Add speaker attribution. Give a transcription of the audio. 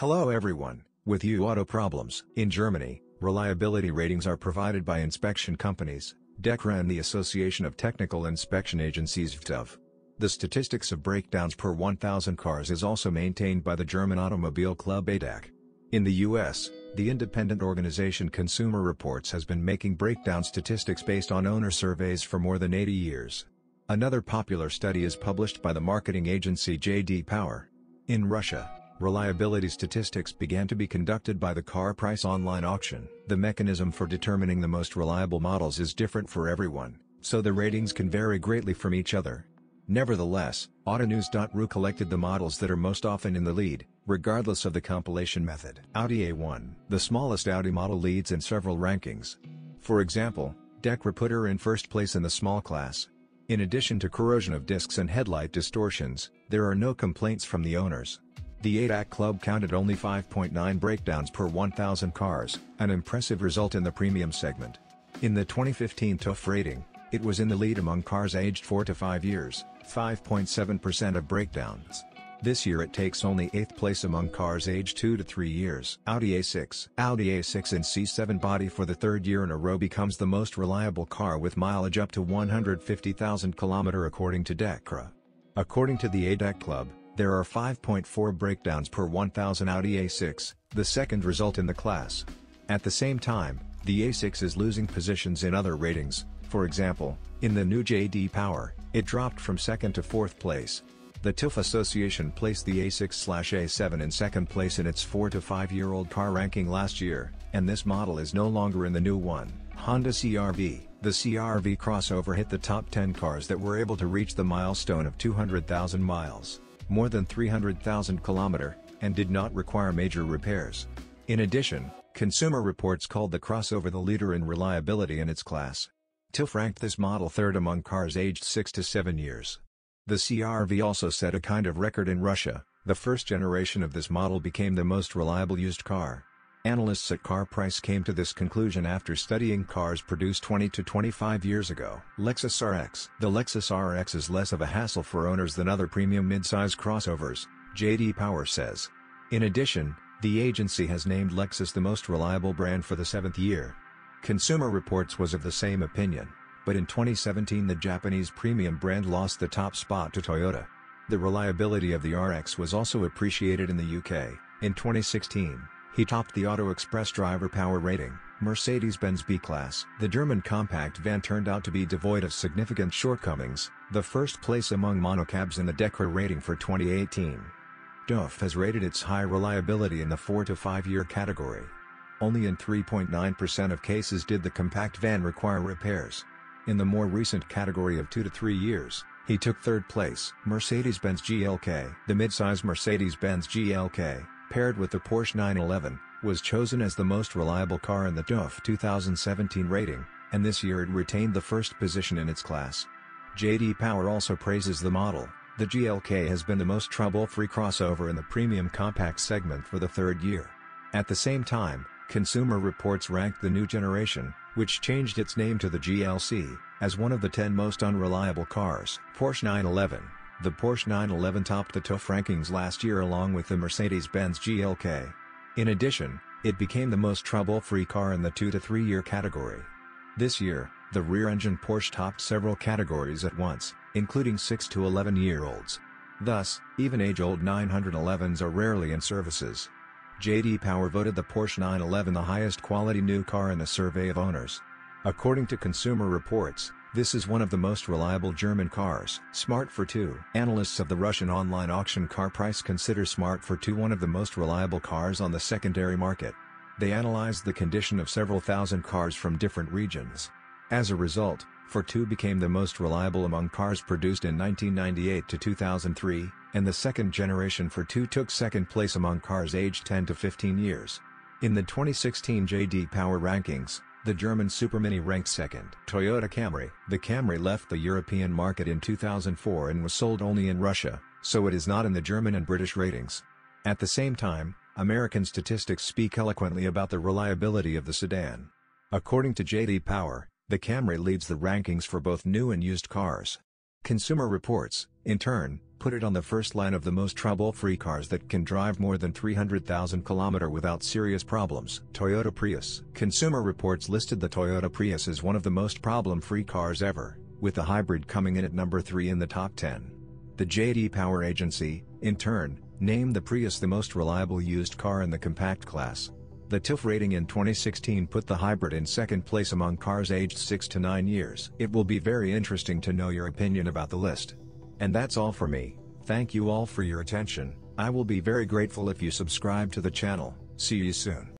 Speaker 1: Hello everyone, with you auto problems. In Germany, reliability ratings are provided by inspection companies, DEKRA and the Association of Technical Inspection Agencies FTUV. The statistics of breakdowns per 1,000 cars is also maintained by the German Automobile Club ADAC. In the US, the independent organization Consumer Reports has been making breakdown statistics based on owner surveys for more than 80 years. Another popular study is published by the marketing agency J.D. Power. In Russia, reliability statistics began to be conducted by the car price online auction. The mechanism for determining the most reliable models is different for everyone, so the ratings can vary greatly from each other. Nevertheless, Autonews.ru collected the models that are most often in the lead, regardless of the compilation method. Audi A1, the smallest Audi model, leads in several rankings. For example, DEKRA put her in first place in the small class. In addition to corrosion of discs and headlight distortions, there are no complaints from the owners. The ADAC Club counted only 5.9 breakdowns per 1,000 cars, an impressive result in the premium segment. In the 2015 TÜV rating, it was in the lead among cars aged 4 to 5 years, 5.7% of breakdowns. This year it takes only 8th place among cars aged 2 to 3 years. Audi A6 in C7 body for the third year in a row becomes the most reliable car with mileage up to 150,000 km according to DEKRA. According to the ADAC Club, there are 5.4 breakdowns per 1,000 Audi A6, the second result in the class. At the same time, the A6 is losing positions in other ratings. For example, in the new J.D. Power, it dropped from second to fourth place. The TÜV Association placed the A6/A7 in second place in its 4 to 5-year-old car ranking last year, and this model is no longer in the new one. Honda CR-V. The CR-V crossover hit the top 10 cars that were able to reach the milestone of 200,000 miles, more than 300,000 km, and did not require major repairs. In addition, Consumer Reports called the crossover the leader in reliability in its class. TÜV ranked this model third among cars aged 6 to 7 years. The CR-V also set a kind of record in Russia. The first generation of this model became the most reliable used car. Analysts at Car Price came to this conclusion after studying cars produced 20 to 25 years ago. Lexus RX. The Lexus RX is less of a hassle for owners than other premium midsize crossovers, J.D. Power says. In addition, the agency has named Lexus the most reliable brand for the 7th year. Consumer Reports was of the same opinion, but in 2017 the Japanese premium brand lost the top spot to Toyota. The reliability of the RX was also appreciated in the UK. In 2016, he topped the Auto Express driver power rating, Mercedes-Benz B-Class. The German compact van turned out to be devoid of significant shortcomings, the first place among monocabs in the DEKRA rating for 2018. TÜV has rated its high reliability in the 4 to 5 year category. Only in 3.9% of cases did the compact van require repairs. In the more recent category of 2 to 3 years, he took third place. Mercedes-Benz GLK. The midsize Mercedes-Benz GLK, paired with the Porsche 911, was chosen as the most reliable car in the TÜV 2017 rating, and this year it retained the first position in its class. J.D. Power also praises the model. The GLK has been the most trouble-free crossover in the premium compact segment for the third year. At the same time, Consumer Reports ranked the new generation, which changed its name to the GLC, as one of the 10 most unreliable cars. Porsche 911. The Porsche 911 topped the TÜV rankings last year along with the Mercedes-Benz GLK. In addition, it became the most trouble-free car in the 2 to 3 year category. This year, the rear-engine Porsche topped several categories at once, including 6 to 11-year-olds. Thus, even age-old 911s are rarely in services. J.D. Power voted the Porsche 911 the highest quality new car in the survey of owners. According to Consumer Reports, this is one of the most reliable German cars. Smart ForTwo. Analysts of the Russian online auction Car Price consider Smart ForTwo one of the most reliable cars on the secondary market. They analyzed the condition of several thousand cars from different regions. As a result, ForTwo became the most reliable among cars produced in 1998 to 2003, and the second generation ForTwo took second place among cars aged 10 to 15 years. In the 2016 J.D. Power rankings, the German Supermini ranked second. Toyota Camry. The Camry left the European market in 2004 and was sold only in Russia, so it is not in the German and British ratings. At the same time, American statistics speak eloquently about the reliability of the sedan. According to J.D. Power, the Camry leads the rankings for both new and used cars. Consumer Reports. In turn, put it on the first line of the most trouble-free cars that can drive more than 300,000 km without serious problems. Toyota Prius. Consumer Reports listed the Toyota Prius as one of the most problem-free cars ever, with the hybrid coming in at number 3 in the top 10. The J.D. Power Agency, in turn, named the Prius the most reliable used car in the compact class. The TÜV rating in 2016 put the hybrid in second place among cars aged 6 to 9 years. It will be very interesting to know your opinion about the list. And that's all for me. Thank you all for your attention. I will be very grateful if you subscribe to the channel. See you soon.